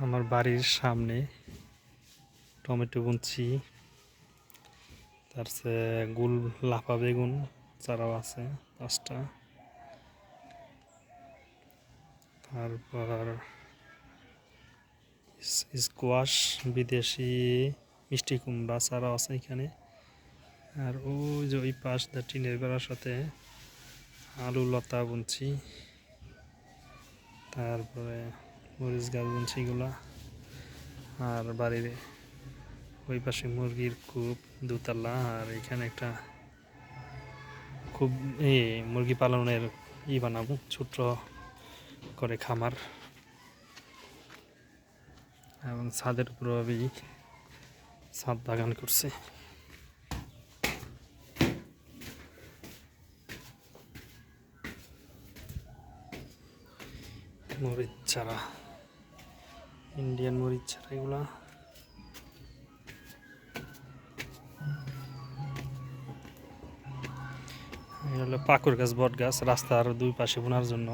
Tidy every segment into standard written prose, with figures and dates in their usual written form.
আমার বাড়ির সামনে টমেটো বুনছি, তার চেয়ে গুল লাফা বেগুন চারাও আছে 5টা। তারপর স্কোয়াশ, বিদেশি মিষ্টি কুমড়া চারাও আছে এখানে। আর ওই যে ওই পাশ দা টিনের বেড়ার সাথে আলু লতা বুনছি। তারপরে মরিচ গাছ বুনছি এগুলা। আর বাড়ির ওই পাশে মুরগির কূপ 2তলা, আর এখানে একটা খুব মুরগি পালনের বানাবো, ছোট্ট করে খামার। এবং ছাদের উপর আমি ছাদ বাগান করছে। মরিচ চারা, ইন্ডিয়ান মরিচ চারা এগুলা। হলো পাকুর গাছ, বট গাছ, রাস্তার 2 পাশে বোনার জন্য।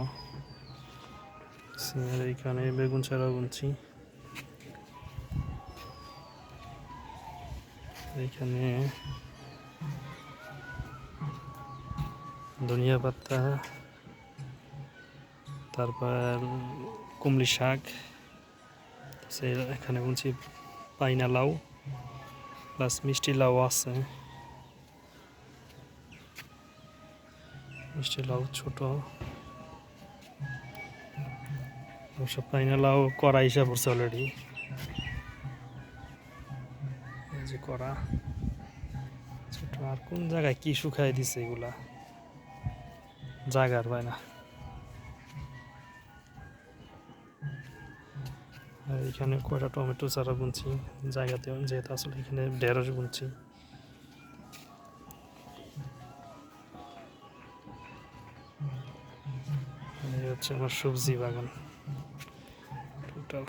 এইখানে বেগুন চারা বুনছি। এইখানে ধনিয়া পাতা, তারপর কুমড়ি শাক। এখানে বুনছি পাইনা লাউ, প্লাস মিষ্টি লাউ আছে। মিষ্টি লাউ ছোট, সব পাইনা লাউ করা হিসাব করছে অলরেডি। এই যে করা ছোট। আর কোন জায়গায় কি শুকাই দিছে এগুলা, জায়গার পায় না। আর এখানে কয়টা টমেটো চারা বুনছি জায়গাতে, যেহেতু আসলে এখানে ঢেঁড়স বুনছি। এই হচ্ছে আমার সবজি বাগান টোটাল।